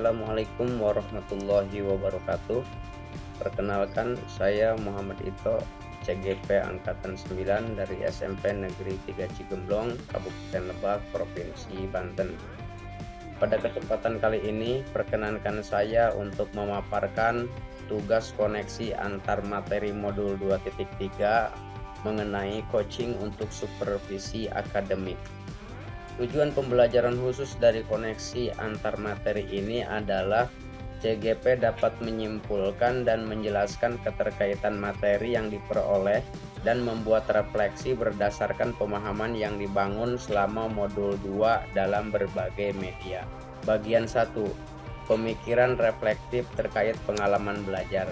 Assalamualaikum warahmatullahi wabarakatuh. Perkenalkan, saya Muhammad Ito, CGP Angkatan 9 dari SMP Negeri 3 Cigemblong, Kabupaten Lebak, Provinsi Banten. Pada kesempatan kali ini, perkenankan saya untuk memaparkan tugas koneksi antar materi modul 2.3 mengenai coaching untuk supervisi akademik. Tujuan pembelajaran khusus dari koneksi antar materi ini adalah CGP dapat menyimpulkan dan menjelaskan keterkaitan materi yang diperoleh dan membuat refleksi berdasarkan pemahaman yang dibangun selama modul 2 dalam berbagai media. Bagian 1. Pemikiran reflektif terkait pengalaman belajar.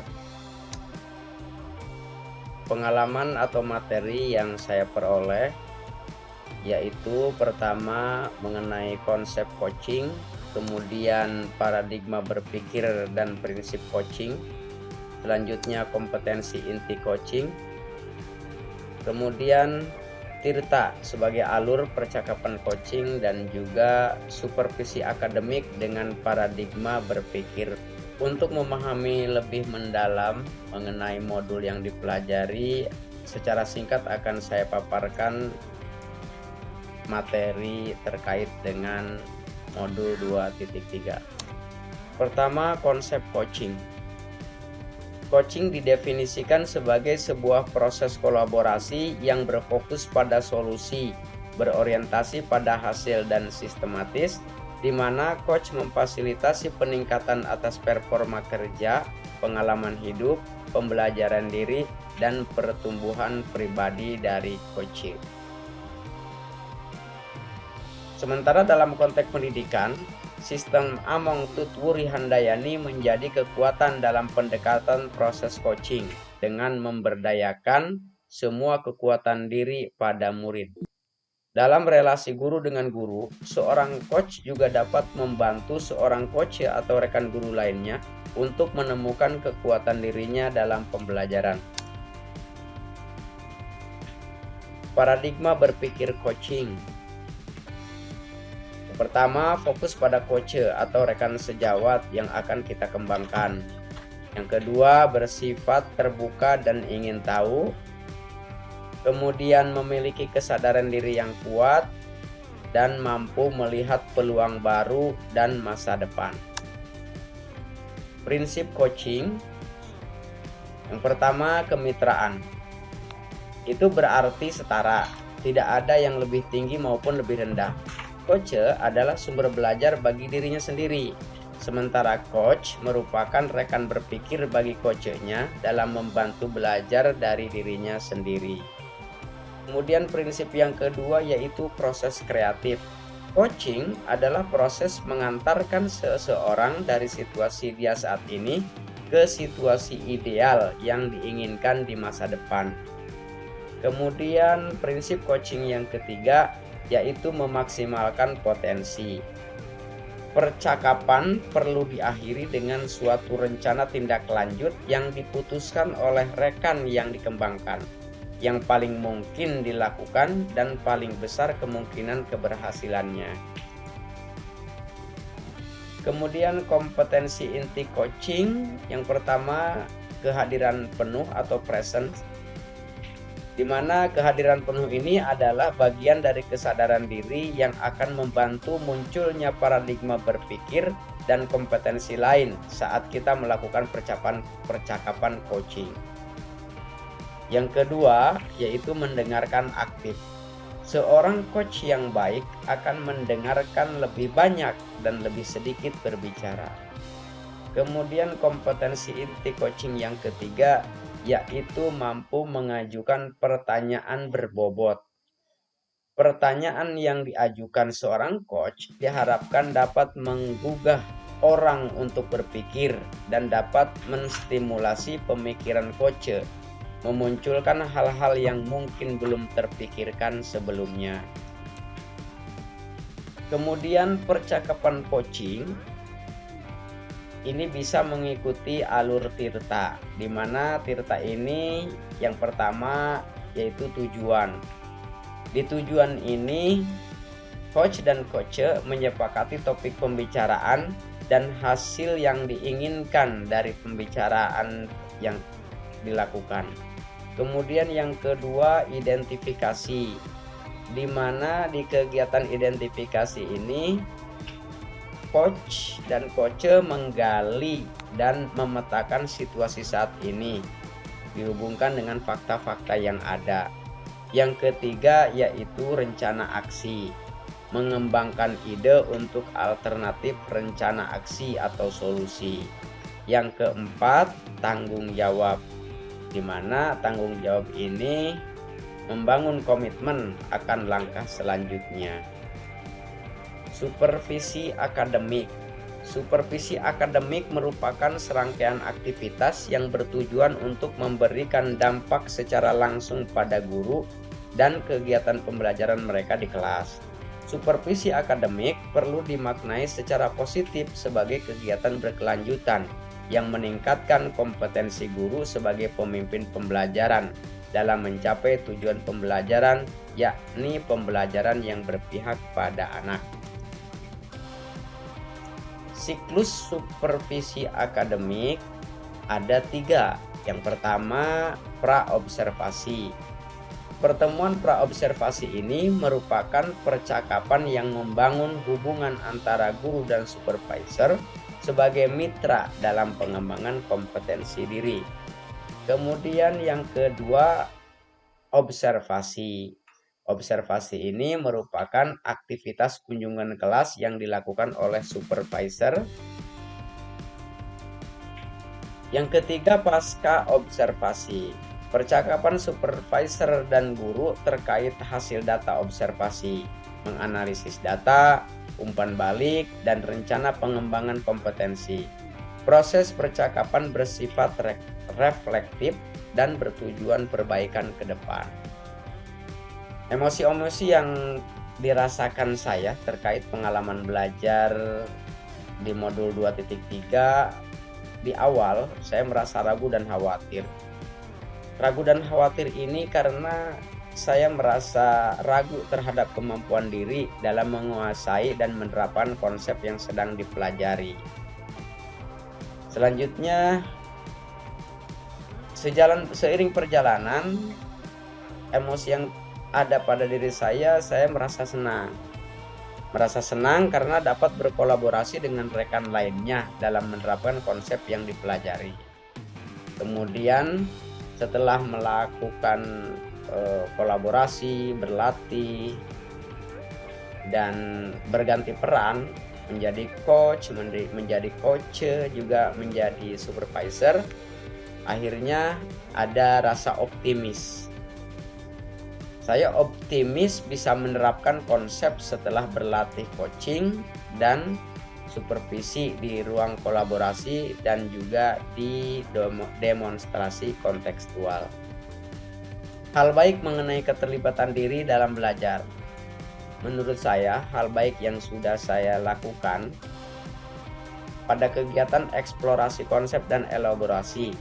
Pengalaman atau materi yang saya peroleh yaitu pertama mengenai konsep coaching, kemudian paradigma berpikir dan prinsip coaching, selanjutnya kompetensi inti coaching, kemudian Tirta sebagai alur percakapan coaching, dan juga supervisi akademik dengan paradigma berpikir. Untuk memahami lebih mendalam mengenai modul yang dipelajari, secara singkat akan saya paparkan materi terkait dengan modul 2.3. Pertama, konsep coaching. Coaching didefinisikan sebagai sebuah proses kolaborasi yang berfokus pada solusi, berorientasi pada hasil dan sistematis, di mana coach memfasilitasi peningkatan atas performa kerja, pengalaman hidup, pembelajaran diri, dan pertumbuhan pribadi dari coaching. Sementara dalam konteks pendidikan, sistem Among Tutwuri Handayani menjadi kekuatan dalam pendekatan proses coaching dengan memberdayakan semua kekuatan diri pada murid. Dalam relasi guru dengan guru, seorang coach juga dapat membantu seorang coach atau rekan guru lainnya untuk menemukan kekuatan dirinya dalam pembelajaran. Paradigma berpikir coaching. Pertama, fokus pada coach atau rekan sejawat yang akan kita kembangkan. Yang kedua, bersifat terbuka dan ingin tahu. Kemudian memiliki kesadaran diri yang kuat dan mampu melihat peluang baru dan masa depan. Prinsip coaching. Yang pertama, kemitraan. Itu berarti setara, tidak ada yang lebih tinggi maupun lebih rendah. Coach adalah sumber belajar bagi dirinya sendiri, sementara coach merupakan rekan berpikir bagi coachnya dalam membantu belajar dari dirinya sendiri. Kemudian prinsip yang kedua yaitu proses kreatif. Coaching adalah proses mengantarkan seseorang dari situasi dia saat ini ke situasi ideal yang diinginkan di masa depan. Kemudian prinsip coaching yang ketiga yaitu memaksimalkan potensi. Percakapan perlu diakhiri dengan suatu rencana tindak lanjut yang diputuskan oleh rekan yang dikembangkan, yang paling mungkin dilakukan dan paling besar kemungkinan keberhasilannya. Kemudian kompetensi inti coaching, yang pertama kehadiran penuh atau presence, di mana kehadiran penuh ini adalah bagian dari kesadaran diri yang akan membantu munculnya paradigma berpikir dan kompetensi lain saat kita melakukan percakapan coaching. Yang kedua, yaitu mendengarkan aktif. Seorang coach yang baik akan mendengarkan lebih banyak dan lebih sedikit berbicara. Kemudian kompetensi inti coaching yang ketiga yaitu mampu mengajukan pertanyaan berbobot. Pertanyaan yang diajukan seorang coach diharapkan dapat menggugah orang untuk berpikir dan dapat menstimulasi pemikiran coach, memunculkan hal-hal yang mungkin belum terpikirkan sebelumnya. Kemudian percakapan coaching ini bisa mengikuti alur Tirta, di mana Tirta ini yang pertama yaitu tujuan. Di tujuan ini, coach dan coach menyepakati topik pembicaraan dan hasil yang diinginkan dari pembicaraan yang dilakukan. Kemudian yang kedua, identifikasi, di mana di kegiatan identifikasi ini coach dan coach menggali dan memetakan situasi saat ini dihubungkan dengan fakta-fakta yang ada. Yang ketiga yaitu rencana aksi, mengembangkan ide untuk alternatif rencana aksi atau solusi. Yang keempat, tanggung jawab, di mana tanggung jawab ini membangun komitmen akan langkah selanjutnya. Supervisi akademik. Supervisi akademik merupakan serangkaian aktivitas yang bertujuan untuk memberikan dampak secara langsung pada guru dan kegiatan pembelajaran mereka di kelas. Supervisi akademik perlu dimaknai secara positif sebagai kegiatan berkelanjutan yang meningkatkan kompetensi guru sebagai pemimpin pembelajaran dalam mencapai tujuan pembelajaran, yakni pembelajaran yang berpihak pada anak. Siklus supervisi akademik ada 3. Yang pertama, praobservasi. Pertemuan praobservasi ini merupakan percakapan yang membangun hubungan antara guru dan supervisor sebagai mitra dalam pengembangan kompetensi diri. Kemudian yang kedua, observasi. Observasi ini merupakan aktivitas kunjungan kelas yang dilakukan oleh supervisor. Yang ketiga, pasca observasi. Percakapan supervisor dan guru terkait hasil data observasi, menganalisis data, umpan balik, dan rencana pengembangan kompetensi. Proses percakapan bersifat reflektif dan bertujuan perbaikan ke depan. Emosi-emosi yang dirasakan saya terkait pengalaman belajar di modul 2.3, di awal saya merasa ragu dan khawatir. Ragu dan khawatir ini karena saya merasa ragu terhadap kemampuan diri dalam menguasai dan menerapkan konsep yang sedang dipelajari. Selanjutnya, seiring perjalanan, emosi yang ada pada diri saya merasa senang. Merasa senang karena dapat berkolaborasi dengan rekan lainnya dalam menerapkan konsep yang dipelajari. Kemudian setelah melakukan kolaborasi, berlatih, dan berganti peran menjadi coach, menjadi coach, juga menjadi supervisor, akhirnya ada rasa optimis. Saya optimis bisa menerapkan konsep setelah berlatih coaching dan supervisi di ruang kolaborasi dan juga di demonstrasi kontekstual. Hal baik mengenai keterlibatan diri dalam belajar. Menurut saya, hal baik yang sudah saya lakukan pada kegiatan eksplorasi konsep dan elaborasi.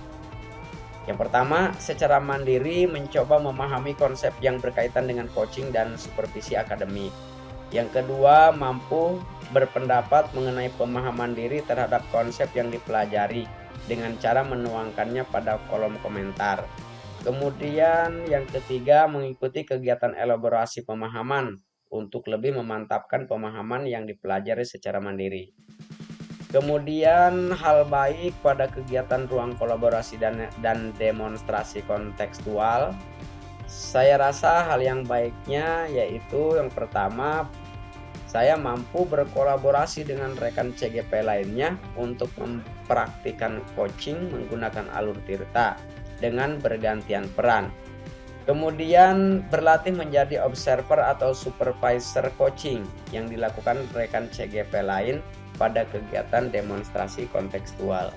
Yang pertama, secara mandiri mencoba memahami konsep yang berkaitan dengan coaching dan supervisi akademik. Yang kedua, mampu berpendapat mengenai pemahaman diri terhadap konsep yang dipelajari dengan cara menuangkannya pada kolom komentar. Kemudian yang ketiga, mengikuti kegiatan elaborasi pemahaman untuk lebih memantapkan pemahaman yang dipelajari secara mandiri. Kemudian hal baik pada kegiatan ruang kolaborasi dan demonstrasi kontekstual, saya rasa hal yang baiknya yaitu yang pertama, saya mampu berkolaborasi dengan rekan CGP lainnya untuk mempraktikkan coaching menggunakan alur tirta dengan bergantian peran. Kemudian berlatih menjadi observer atau supervisor coaching yang dilakukan rekan CGP lain pada kegiatan demonstrasi kontekstual.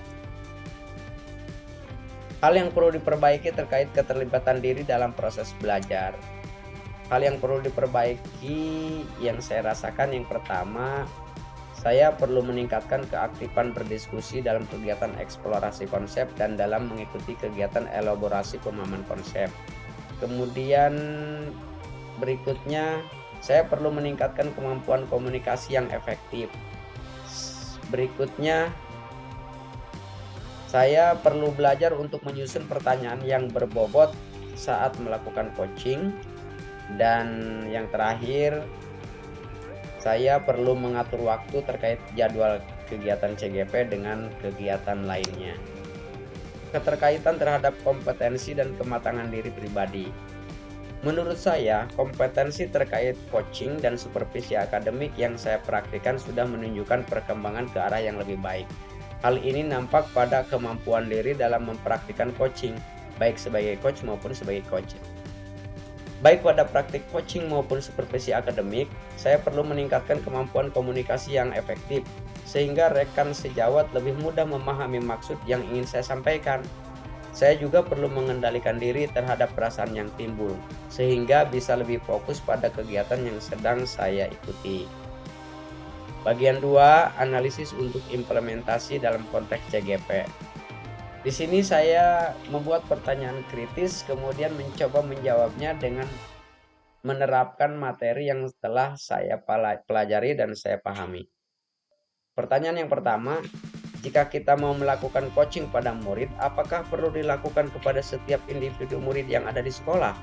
Hal yang perlu diperbaiki terkait keterlibatan diri dalam proses belajar. Hal yang perlu diperbaiki yang saya rasakan, yang pertama, saya perlu meningkatkan keaktifan berdiskusi dalam kegiatan eksplorasi konsep dan dalam mengikuti kegiatan elaborasi pemahaman konsep. Kemudian berikutnya, saya perlu meningkatkan kemampuan komunikasi yang efektif. Berikutnya, saya perlu belajar untuk menyusun pertanyaan yang berbobot saat melakukan coaching. Dan yang terakhir, saya perlu mengatur waktu terkait jadwal kegiatan CGP dengan kegiatan lainnya. Keterkaitan terhadap kompetensi dan kematangan diri pribadi. Menurut saya, kompetensi terkait coaching dan supervisi akademik yang saya praktikkan sudah menunjukkan perkembangan ke arah yang lebih baik. Hal ini nampak pada kemampuan diri dalam mempraktikkan coaching, baik sebagai coach maupun sebagai coach. Baik pada praktik coaching maupun supervisi akademik, saya perlu meningkatkan kemampuan komunikasi yang efektif, sehingga rekan sejawat lebih mudah memahami maksud yang ingin saya sampaikan. Saya juga perlu mengendalikan diri terhadap perasaan yang timbul, sehingga bisa lebih fokus pada kegiatan yang sedang saya ikuti. Bagian 2, analisis untuk implementasi dalam konteks CGP. Di sini saya membuat pertanyaan kritis, kemudian mencoba menjawabnya dengan menerapkan materi yang telah saya pelajari dan saya pahami. Pertanyaan yang pertama, jika kita mau melakukan coaching pada murid, apakah perlu dilakukan kepada setiap individu murid yang ada di sekolah?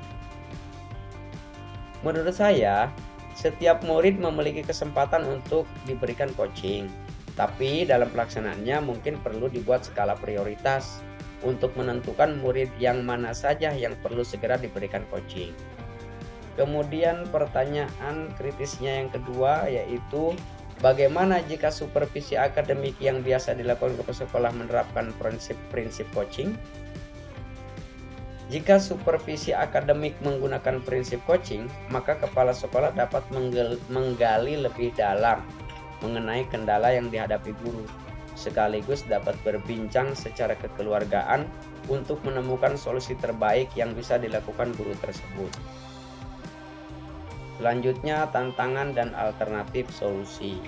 Menurut saya, setiap murid memiliki kesempatan untuk diberikan coaching. Tapi dalam pelaksanaannya mungkin perlu dibuat skala prioritas untuk menentukan murid yang mana saja yang perlu segera diberikan coaching. Kemudian pertanyaan kritisnya yang kedua yaitu, bagaimana jika supervisi akademik yang biasa dilakukan ke sekolah menerapkan prinsip-prinsip coaching? Jika supervisi akademik menggunakan prinsip coaching, maka kepala sekolah dapat menggali lebih dalam mengenai kendala yang dihadapi guru, sekaligus dapat berbincang secara kekeluargaan untuk menemukan solusi terbaik yang bisa dilakukan guru tersebut. Selanjutnya, tantangan dan alternatif solusi.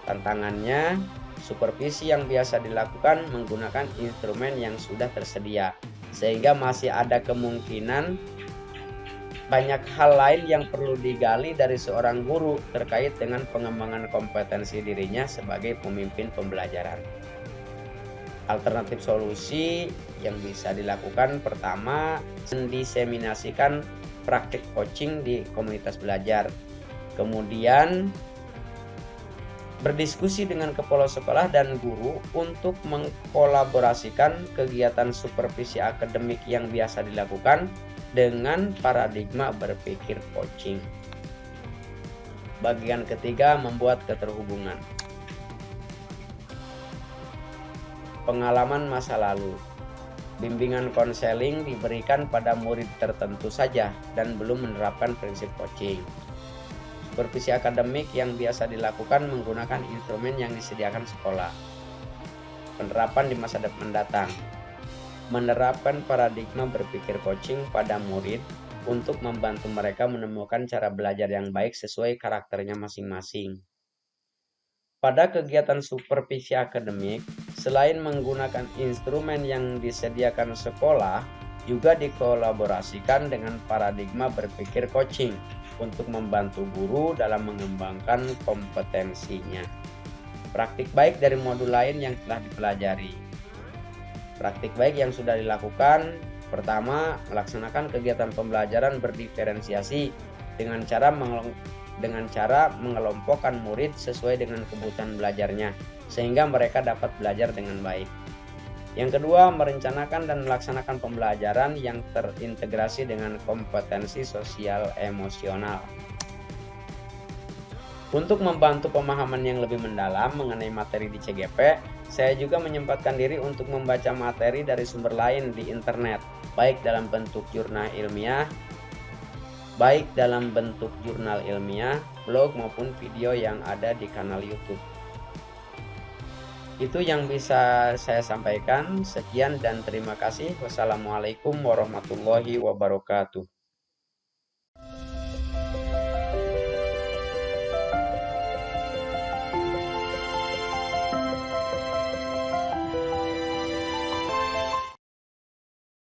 Tantangannya, supervisi yang biasa dilakukan menggunakan instrumen yang sudah tersedia, sehingga masih ada kemungkinan banyak hal lain yang perlu digali dari seorang guru terkait dengan pengembangan kompetensi dirinya sebagai pemimpin pembelajaran. Alternatif solusi yang bisa dilakukan, pertama, mendiseminasikan praktik coaching di komunitas belajar. Kemudian, berdiskusi dengan kepala sekolah dan guru untuk mengkolaborasikan kegiatan supervisi akademik yang biasa dilakukan dengan paradigma berpikir coaching. Bagian ketiga, membuat keterhubungan. Pengalaman masa lalu. Bimbingan konseling diberikan pada murid tertentu saja dan belum menerapkan prinsip coaching. Supervisi akademik yang biasa dilakukan menggunakan instrumen yang disediakan sekolah. Penerapan di masa mendatang. Menerapkan paradigma berpikir coaching pada murid untuk membantu mereka menemukan cara belajar yang baik sesuai karakternya masing-masing. Pada kegiatan supervisi akademik, selain menggunakan instrumen yang disediakan sekolah, juga dikolaborasikan dengan paradigma berpikir coaching untuk membantu guru dalam mengembangkan kompetensinya. Praktik baik dari modul lain yang telah dipelajari. Praktik baik yang sudah dilakukan, pertama, melaksanakan kegiatan pembelajaran berdiferensiasi dengan cara mengelompokkan murid sesuai dengan kebutuhan belajarnya, sehingga mereka dapat belajar dengan baik. Yang kedua, merencanakan dan melaksanakan pembelajaran yang terintegrasi dengan kompetensi sosial emosional. Untuk membantu pemahaman yang lebih mendalam mengenai materi di CGP, saya juga menyempatkan diri untuk membaca materi dari sumber lain di internet, baik dalam bentuk jurnal ilmiah, blog maupun video yang ada di kanal YouTube. Itu yang bisa saya sampaikan. Sekian dan terima kasih. Wassalamualaikum warahmatullahi wabarakatuh.